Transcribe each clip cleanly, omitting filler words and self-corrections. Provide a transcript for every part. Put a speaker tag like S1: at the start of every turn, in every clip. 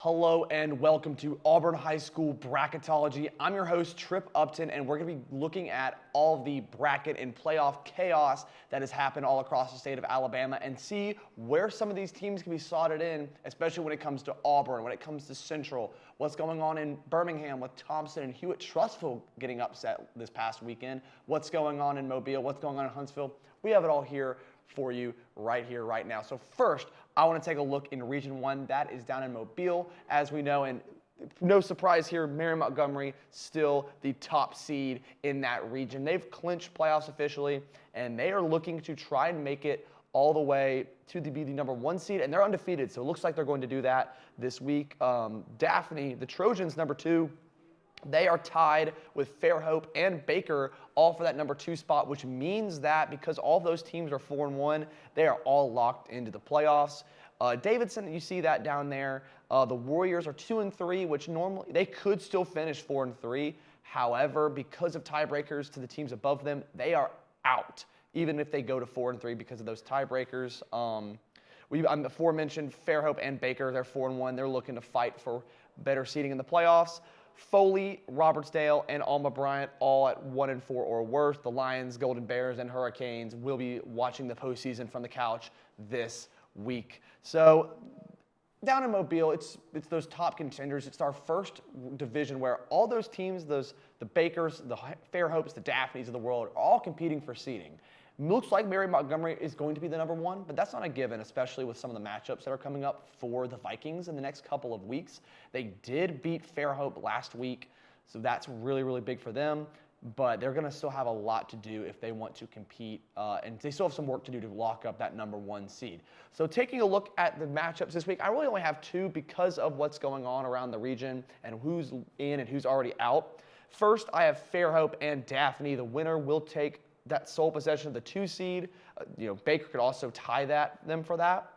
S1: Hello and welcome to Auburn High School Bracketology. I'm your host, Tripp Upton, and we're going to be looking at all of the bracket and playoff chaos that has happened all across the state of Alabama and see where some of these teams can be slotted in, especially when it comes to Auburn, when it comes to Central, what's going on in Birmingham with Thompson and Hewitt-Trussville getting upset this past weekend, what's going on in Mobile, what's going on in Huntsville. We have it all here for you right here, right now. So first, I want to take a look in Region 1. That is down in Mobile, as we know, and no surprise here, Mary Montgomery still the top seed in that region. They've clinched playoffs officially, and they are looking to try and make it all the way to be the number 1 seed, and they're undefeated, so it looks like they're going to do that this week. Daphne, the Trojans, number 2. They are tied with Fairhope and Baker, all for that number 2 spot, which means that because all those teams are 4-1, they are all locked into the playoffs. Davidson, you see that down there. The Warriors are 2-3, which normally they could still finish 4-3. However, because of tiebreakers to the teams above them, they are out, even if they go to 4-3 because of those tiebreakers. I'm aforementioned Fairhope and Baker, they're 4-1. They're looking to fight for better seeding in the playoffs. Foley, Robertsdale, and Alma Bryant all at 1-4 or worse. The Lions, Golden Bears, and Hurricanes will be watching the postseason from the couch this week. So down in Mobile, it's those top contenders. It's our first division where all those teams, the Bakers, the Fairhopes, the Daphnes of the world, are all competing for seeding. Looks like Mary Montgomery is going to be the number 1, but that's not a given, especially with some of the matchups that are coming up for the Vikings in the next couple of weeks. They did beat Fairhope last week, so that's really, really big for them, but they're going to still have a lot to do if they want to compete, and they still have some work to do to lock up that number 1 seed. So taking a look at the matchups this week, I really only have 2 because of what's going on around the region and who's in and who's already out. First, I have Fairhope and Daphne. The winner will take that sole possession of the 2 seed. Baker could also tie them for that.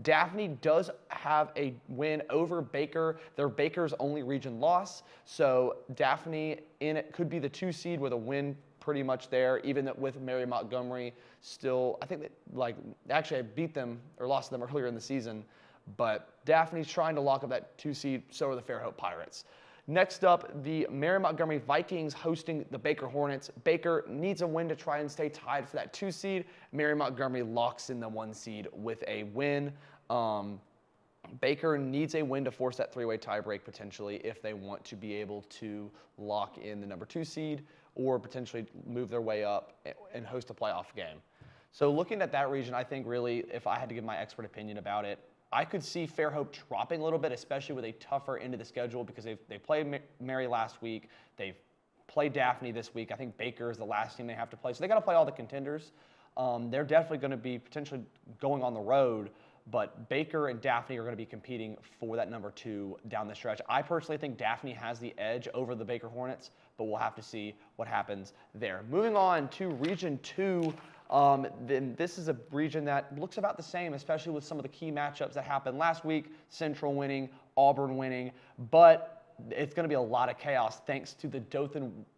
S1: Daphne does have a win over Baker. They're Baker's only region loss. So Daphne in it could be the 2 seed with a win pretty much there, even with Mary Montgomery still. I think that, actually I beat them or lost them earlier in the season. But Daphne's trying to lock up that 2 seed, so are the Fairhope Pirates. Next up, the Mary Montgomery Vikings hosting the Baker Hornets. Baker needs a win to try and stay tied for that 2 seed. Mary Montgomery locks in the 1 seed with a win. Baker needs a win to force that 3-way tiebreak potentially if they want to be able to lock in the number 2 seed or potentially move their way up and host a playoff game. So looking at that region, I think really, if I had to give my expert opinion about it, I could see Fairhope dropping a little bit, especially with a tougher end of the schedule because they played Mary last week. They've played Daphne this week. I think Baker is the last team they have to play. So they got to play all the contenders. They're definitely going to be potentially going on the road, but Baker and Daphne are going to be competing for that number 2 down the stretch. I personally think Daphne has the edge over the Baker Hornets, but we'll have to see what happens there. Moving on to Region 2. Then this is a region that looks about the same, especially with some of the key matchups that happened last week. Central winning, Auburn winning, but it's going to be a lot of chaos thanks to to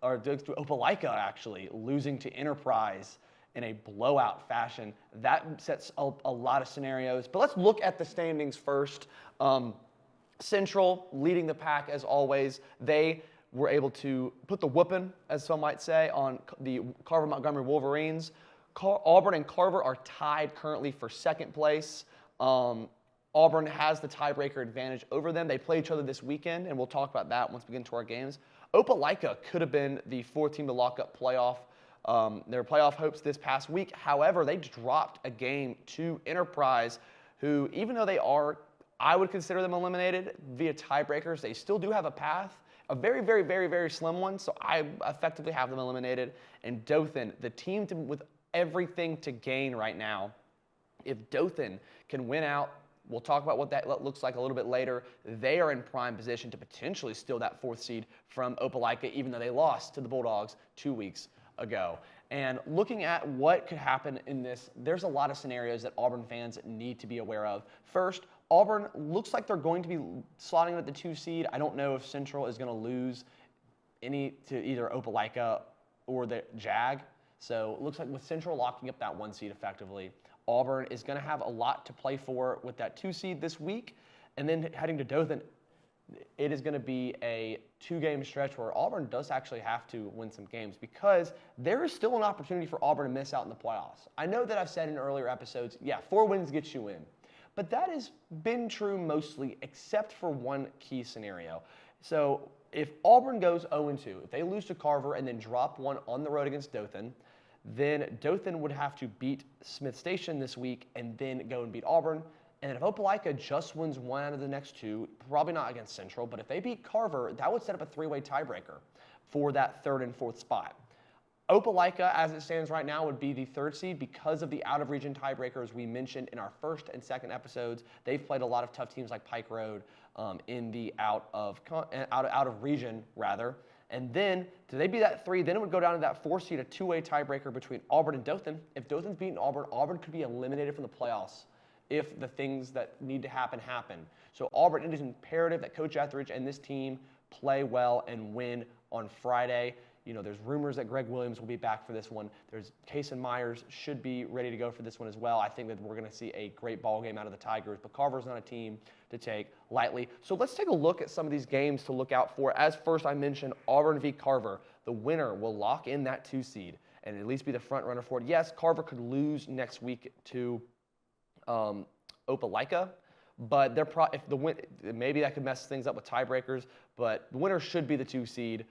S1: Opelika actually losing to Enterprise in a blowout fashion. That sets up a lot of scenarios. But let's look at the standings first. Central leading the pack as always. They were able to put the whooping, as some might say, on the Carver Montgomery Wolverines. Auburn and Carver are tied currently for 2nd place. Auburn has the tiebreaker advantage over them. They play each other this weekend, and we'll talk about that once we get into our games. Opelika could have been the 4th team to lock up their playoff hopes this past week. However, they dropped a game to Enterprise, who, even though I would consider them eliminated via tiebreakers, they still do have a path. A very, very, very, very slim one, so I effectively have them eliminated. And Dothan, the team with everything to gain right now. If Dothan can win out, we'll talk about what that looks like a little bit later. They are in prime position to potentially steal that 4th seed from Opelika, even though they lost to the Bulldogs 2 weeks ago. And looking at what could happen in this, there's a lot of scenarios that Auburn fans need to be aware of. First, Auburn looks like they're going to be slotting at the 2 seed. I don't know if Central is going to lose to either Opelika or the Jag. So it looks like with Central locking up that 1 seed effectively, Auburn is going to have a lot to play for with that 2 seed this week. And then heading to Dothan, it is going to be a 2-game stretch where Auburn does actually have to win some games because there is still an opportunity for Auburn to miss out in the playoffs. I know that I've said in earlier episodes, 4 wins get you in. But that has been true mostly except for one key scenario. So if Auburn goes 0-2, if they lose to Carver and then drop one on the road against Dothan, then Dothan would have to beat Smith Station this week and then go and beat Auburn. And if Opelika just wins one out of the next 2, probably not against Central, but if they beat Carver, that would set up a 3-way tiebreaker for that 3rd and 4th spot. Opelika, as it stands right now, would be the 3rd seed because of the out-of-region tiebreakers we mentioned in our 1st and 2nd episodes. They've played a lot of tough teams like Pike Road in the out-of-region, rather. And then, do they be that 3? Then it would go down to that 4th seed, a 2-way tiebreaker between Auburn and Dothan. If Dothan's beaten Auburn, Auburn could be eliminated from the playoffs if the things that need to happen. So Auburn, it is imperative that Coach Etheridge and this team play well and win on Friday. You know, there's rumors that Greg Williams will be back for this one. There's Kason Myers should be ready to go for this one as well. I think that we're going to see a great ball game out of the Tigers, but Carver's not a team to take lightly. So let's take a look at some of these games to look out for. As first I mentioned, Auburn v. Carver. The winner will lock in that 2 seed and at least be the front runner for it. Yes, Carver could lose next week to Opelika, but maybe that could mess things up with tiebreakers, but the winner should be the 2 seed.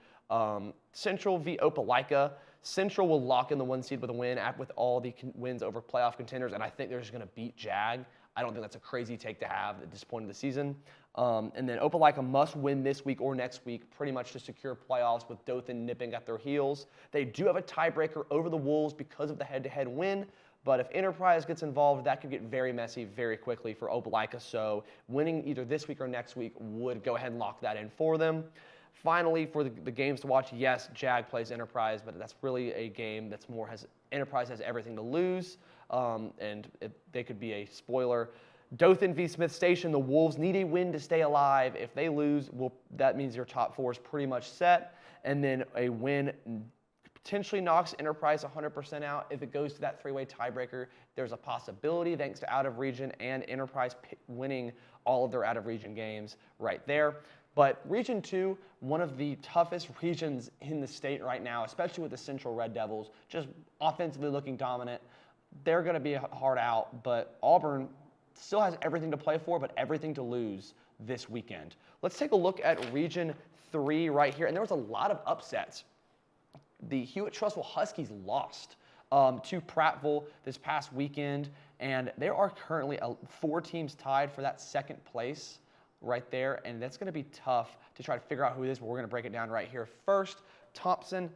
S1: Central v. Opelika. Central will lock in the 1 seed with a win with all the wins over playoff contenders, and I think they're just going to beat Jag. I don't think that's a crazy take to have at this point of the season. And then Opelika must win this week or next week pretty much to secure playoffs with Dothan nipping at their heels. They do have a tiebreaker over the Wolves because of the head-to-head win. But if Enterprise gets involved, that could get very messy very quickly for Opelika. So winning either this week or next week would go ahead and lock that in for them. Finally, for the games to watch, yes, Jag plays Enterprise, but that's really a game that's Enterprise has everything to lose, they could be a spoiler. Dothan v. Smith Station, the Wolves need a win to stay alive. If they lose, that means your top 4 is pretty much set, and then a win potentially knocks Enterprise 100% out. If it goes to that 3-way tiebreaker, there's a possibility, thanks to out-of-region and Enterprise winning all of their out-of-region games right there. But Region 2, one of the toughest regions in the state right now, especially with the Central Red Devils, just offensively looking dominant. They're going to be hard out, but Auburn still has everything to play for, but everything to lose this weekend. Let's take a look at Region 3 right here, and there was a lot of upsets. The Hewitt-Trussville Huskies lost to Prattville this past weekend, and there are currently 4 teams tied for that 2nd place right there, and that's going to be tough to try to figure out who it is, but we're going to break it down right here. First, Thompson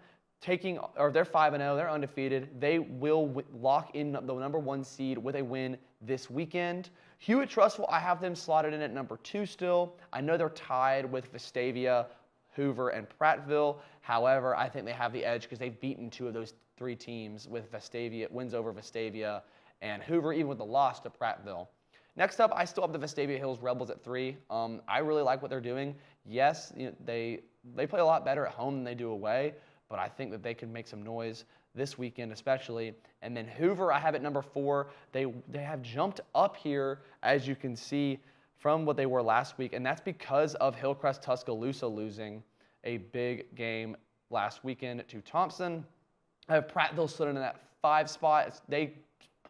S1: they're 5-0, they're undefeated. They will lock in the number 1 seed with a win this weekend. Hewitt-Trussville, I have them slotted in at number 2 still. I know they're tied with Vestavia, Hoover, and Prattville. However, I think they have the edge because they've beaten 2 of those 3 teams with wins over Vestavia and Hoover, even with the loss to Prattville. Next up, I still have the Vestavia Hills Rebels at 3. I really like what they're doing. Yes, they play a lot better at home than they do away, but I think that they can make some noise this weekend especially. And then Hoover, I have at number 4. They have jumped up here, as you can see, from what they were last week, and that's because of Hillcrest Tuscaloosa losing a big game last weekend to Thompson. I have Prattville slid in that 5 spot. They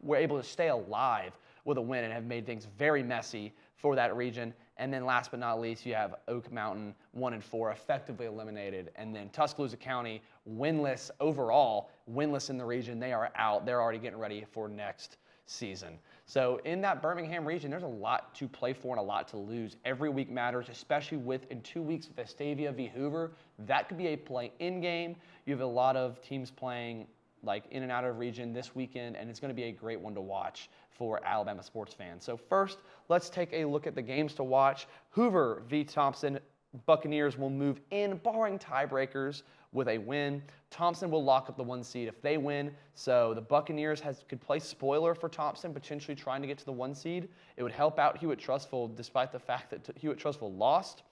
S1: were able to stay alive with a win and have made things very messy for that region. And then last but not least, you have Oak Mountain 1-4 effectively eliminated. And then Tuscaloosa County winless overall, winless in the region. They are out. They're already getting ready for next season. So in that Birmingham region, there's a lot to play for and a lot to lose. Every week matters, especially in 2 weeks, Vestavia v. Hoover. That could be a play-in game. You have a lot of teams playing like in and out of region this weekend, and it's going to be a great one to watch for Alabama sports fans. So first, let's take a look at the games to watch. Hoover v. Thompson. Buccaneers will move in, barring tiebreakers, with a win. Thompson will lock up the 1 seed if they win. So the Buccaneers could play spoiler for Thompson, potentially trying to get to the 1 seed. It would help out Hewitt-Trussville, despite the fact that Hewitt-Trussville lost.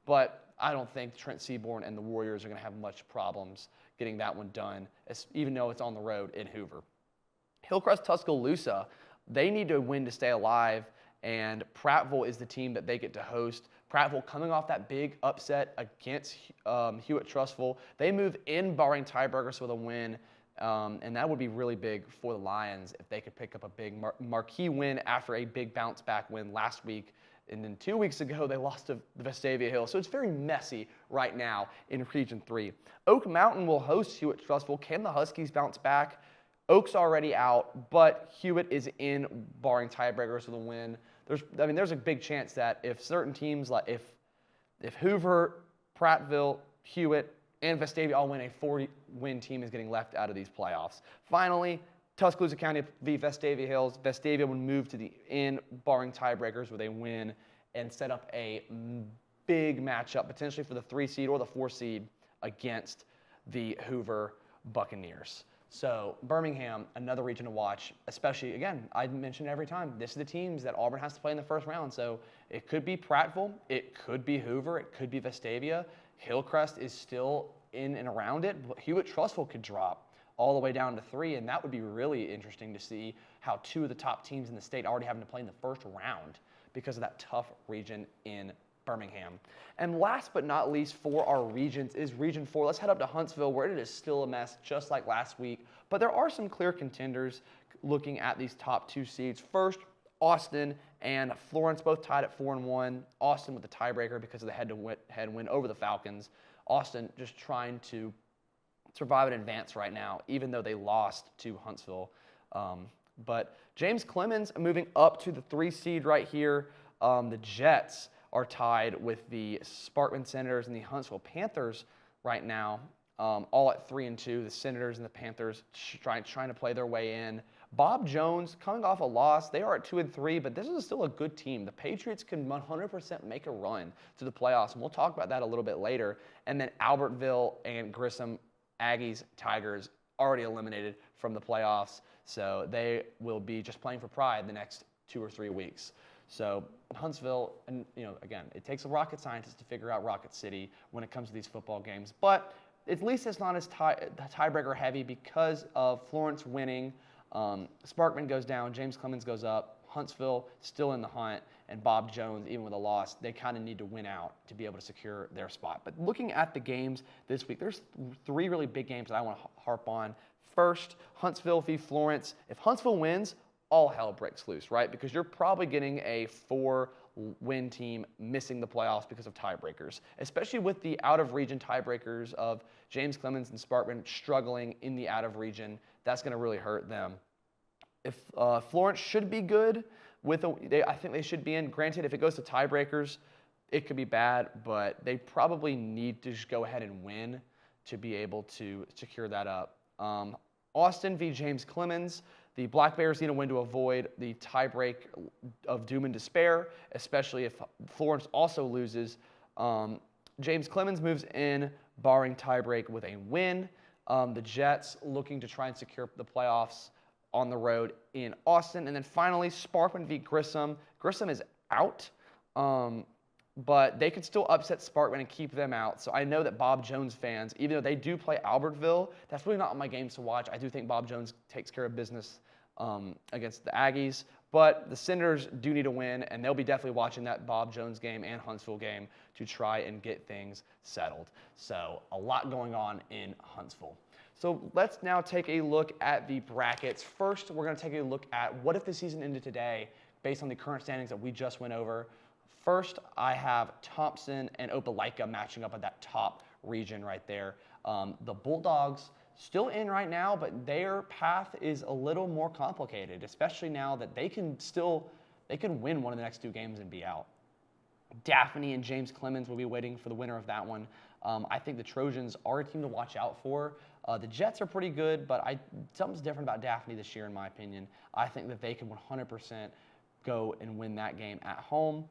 S1: But I don't think Trent Seaborn and the Warriors are going to have much problems getting that one done, even though it's on the road in Hoover. Hillcrest Tuscaloosa, they need to win to stay alive, and Prattville is the team that they get to host. Prattville coming off that big upset against Hewitt-Trussville. They move in barring tiebreakers with a win, and that would be really big for the Lions if they could pick up a big marquee win after a big bounce-back win last week. And then 2 weeks ago, they lost to the Vestavia Hills. So it's very messy right now in Region 3. Oak Mountain will host Hewitt-Trussville. Can the Huskies bounce back? Oak's already out, but Hewitt is in, barring tiebreakers with a win. There's a big chance that if certain teams, like if Hoover, Prattville, Hewitt, and Vestavia all win, a 40-win team is getting left out of these playoffs. Finally, Tuscaloosa County v. Vestavia Hills. Vestavia would move to the end, barring tiebreakers with a win, and set up a big matchup, potentially for the 3 seed or the 4 seed against the Hoover Buccaneers. So Birmingham, another region to watch, especially, again, I mention it every time, this is the teams that Auburn has to play in the first round. So it could be Prattville, it could be Hoover, it could be Vestavia. Hillcrest is still in and around it, but Hewitt-Trussville could drop all the way down to 3, and that would be really interesting to see how 2 of the top teams in the state already having to play in the first round because of that tough region in Birmingham. And last but not least for our regions is Region 4. Let's head up to Huntsville, where it is still a mess just like last week, but there are some clear contenders looking at these top 2 seeds. First, Austin and Florence both tied at 4-1. Austin with the tiebreaker because of the head-to-head win over the Falcons. Austin just trying to survive and advance right now, even though they lost to Huntsville. But James Clemens moving up to the 3 seed right here. The Jets are tied with the Sparkman Senators and the Huntsville Panthers right now, all at 3-2. The Senators and the Panthers trying to play their way in. Bob Jones coming off a loss. They are at 2-3, but this is still a good team. The Patriots can 100% make a run to the playoffs, and we'll talk about that a little bit later. And then Albertville and Grissom, Aggies, Tigers, already eliminated from the playoffs, so they will be just playing for pride the next 2 or 3 weeks. So Huntsville, and again, it takes a rocket scientist to figure out Rocket City when it comes to these football games, but at least it's not as tiebreaker heavy because of Florence winning. Sparkman goes down, James Clemens goes up, Huntsville still in the hunt, and Bob Jones, even with a loss, they kind of need to win out to be able to secure their spot. But looking at the games this week, there's 3 really big games that I want to harp on. First, Huntsville v. Florence. If Huntsville wins, all hell breaks loose, right? Because you're probably getting a 4-win team missing the playoffs because of tiebreakers, especially with the out-of-region tiebreakers of James Clemens and Sparkman struggling in the out-of-region. That's going to really hurt them. If Florence should be good, I think they should be in. Granted, if it goes to tiebreakers, it could be bad, but they probably need to just go ahead and win to be able to secure that up. Austin v. James Clemens. The Black Bears need a win to avoid the tiebreak of doom and despair, especially if Florence also loses. James Clemens moves in, barring tiebreak, with a win. The Jets looking to try and secure the playoffs on the road in Austin. And then finally, Sparkman v. Grissom. Grissom is out, but they could still upset Sparkman and keep them out. So I know that Bob Jones fans, even though they do play Albertville, that's really not on my games to watch. I do think Bob Jones takes care of business against the Aggies. But the Senators do need a win, and they'll be definitely watching that Bob Jones game and Huntsville game to try and get things settled. So a lot going on in Huntsville. So let's now take a look at the brackets. First, we're going to take a look at what if the season ended today based on the current standings that we just went over. First, I have Thompson and Opelika matching up at that top region right there. The Bulldogs still in right now, but their path is a little more complicated, especially now that they can win one of the next 2 games and be out. Daphne and James Clemens will be waiting for the winner of that one. I think the Trojans are a team to watch out for. The Jets are pretty good, but something's different about Daphne this year, in my opinion. I think that they can 100% go and win that game at home.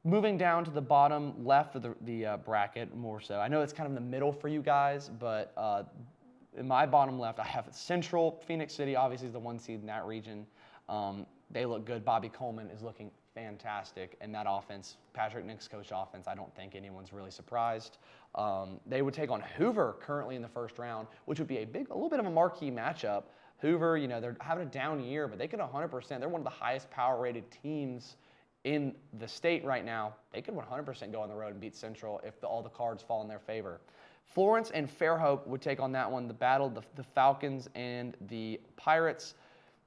S1: Moving down to the bottom left of the bracket, more so. I know it's kind of in the middle for you guys, but in my bottom left, I have Central. Phoenix City, obviously, is the 1 seed in that region. They look good. Bobby Coleman is looking fantastic in that offense. Patrick Nick's coach offense, I don't think anyone's really surprised. They would take on Hoover currently in the first round, which would be a little bit of a marquee matchup. Hoover, they're having a down year, but they can 100%. They're one of the highest power-rated teams in the state right now, they could 100% go on the road and beat Central if all the cards fall in their favor. Florence and Fairhope would take on that one, the battle, the Falcons and the Pirates.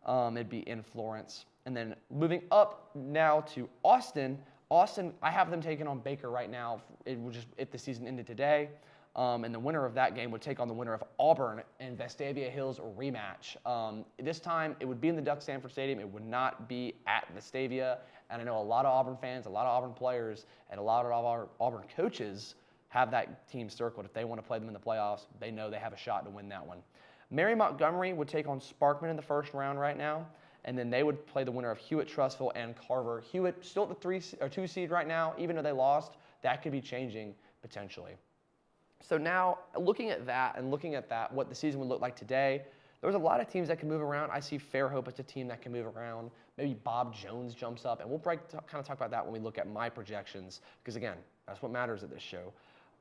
S1: It'd be in Florence. And then moving up now to Austin. Austin, I have them taking on Baker right now. It will just, if the season ended today. And the winner of that game would take on the winner of Auburn and Vestavia Hills rematch. This time, it would be in the Duck Sanford Stadium. It would not be at Vestavia. And I know a lot of Auburn fans, a lot of Auburn players, and a lot of our Auburn coaches have that team circled. If they want to play them in the playoffs, they know they have a shot to win that one. Mary Montgomery would take on Sparkman in the first round right now. And then they would play the winner of Hewitt-Trussville and Carver. Hewitt still at the 2 seed right now, even though they lost. That could be changing potentially. So now, looking at that, what the season would look like today, there was a lot of teams that can move around. I see Fairhope as a team that can move around. Maybe Bob Jones jumps up, and we'll kind of talk about that when we look at my projections, because again, that's what matters at this show.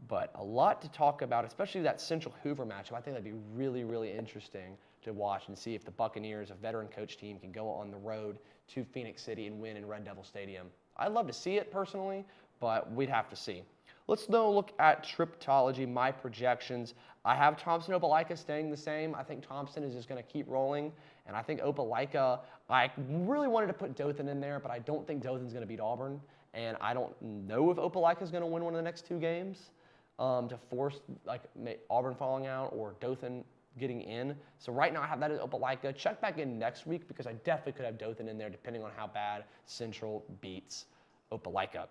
S1: But a lot to talk about, especially that Central Hoover matchup. I think that'd be really, really interesting to watch and see if the Buccaneers, a veteran coach team, can go on the road to Phoenix City and win in Red Devil Stadium. I'd love to see it personally, but we'd have to see. Let's now look at Trippology, my projections. I have Thompson-Opelika staying the same. I think Thompson is just going to keep rolling. And I think Opelika, I really wanted to put Dothan in there, but I don't think Dothan's going to beat Auburn. And I don't know if Opelika is going to win one of the next 2 games to force like Auburn falling out or Dothan getting in. So right now I have that as Opelika. Check back in next week because I definitely could have Dothan in there depending on how bad Central beats Opelika.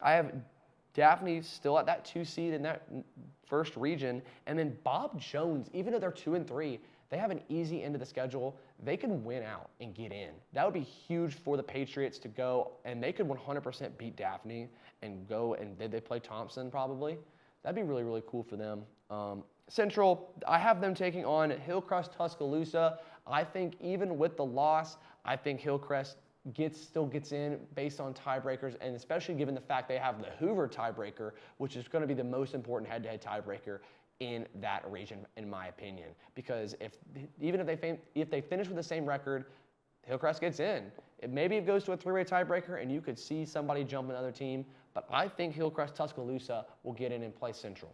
S1: I have Daphne still at that 2 seed in that first region. And then Bob Jones, even though they're 2 and 3, they have an easy end of the schedule. They can win out and get in. That would be huge for the Patriots to go, and they could 100% beat Daphne and go, and they play Thompson probably. That'd be really, really cool for them. Central, I have them taking on Hillcrest Tuscaloosa. I think even with the loss, I think Hillcrest still gets in based on tiebreakers, and especially given the fact they have the Hoover tiebreaker, which is going to be the most important head-to-head tiebreaker in that region, in my opinion. Because if they finish with the same record, Hillcrest gets in. Maybe it goes to a 3-way tiebreaker, and you could see somebody jump another team. But I think Hillcrest Tuscaloosa will get in and play Central.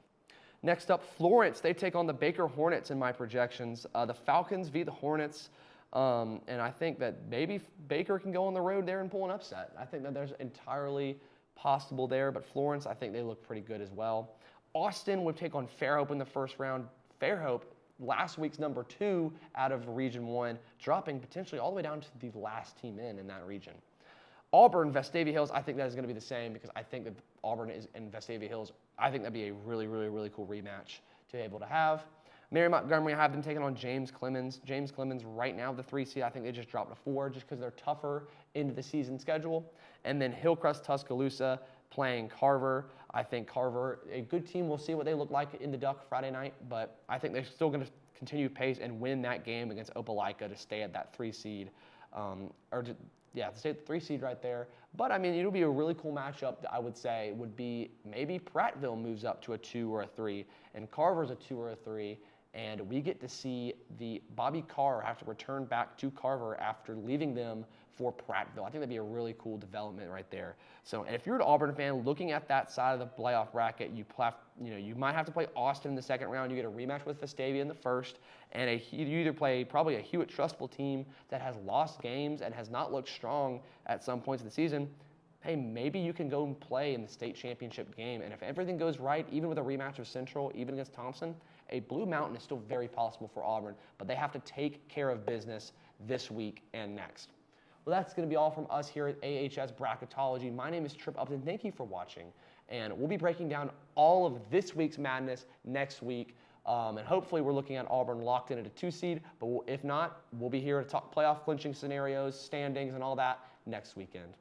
S1: Next up, Florence. They take on the Baker Hornets in my projections. The Falcons beat the Hornets. And I think that maybe Baker can go on the road there and pull an upset. I think that there's entirely possible there. But Florence, I think they look pretty good as well. Austin would take on Fairhope in the first round. Fairhope, last week's number 2 out of Region 1, dropping potentially all the way down to the last team in that region. Auburn, Vestavia Hills, I think that is going to be the same because I think that Auburn is in Vestavia Hills. I think that'd be a really, really, really cool rematch to be able to have. Mary Montgomery, I have them taking on James Clemens. James Clemens right now, the 3 seed, I think they just dropped to 4 just because they're tougher into the season schedule. And then Hillcrest Tuscaloosa playing Carver. I think Carver, a good team. We'll see what they look like in the Duck Friday night, but I think they're still going to continue pace and win that game against Opelika to stay at that 3 seed. To stay at the 3 seed right there. But, I mean, it'll be a really cool matchup, I would say, would be maybe Prattville moves up to a 2 or a 3, and Carver's a 2 or a 3, and we get to see the Bobby Carr have to return back to Carver after leaving them for Prattville. I think that'd be a really cool development right there. So if you're an Auburn fan looking at that side of the playoff bracket, you might have to play Austin in the second round. You get a rematch with Vestavia in the first, and you either play probably a Hewitt-Trussville team that has lost games and has not looked strong at some points of the season. Hey, maybe you can go and play in the state championship game, and if everything goes right, even with a rematch of Central, even against Thompson, a Blue Mountain is still very possible for Auburn, but they have to take care of business this week and next. Well, that's going to be all from us here at AHS Bracketology. My name is Tripp Upton. Thank you for watching, and we'll be breaking down all of this week's madness next week, and hopefully we're looking at Auburn locked in at a 2 seed, but if not, we'll be here to talk playoff clinching scenarios, standings, and all that next weekend.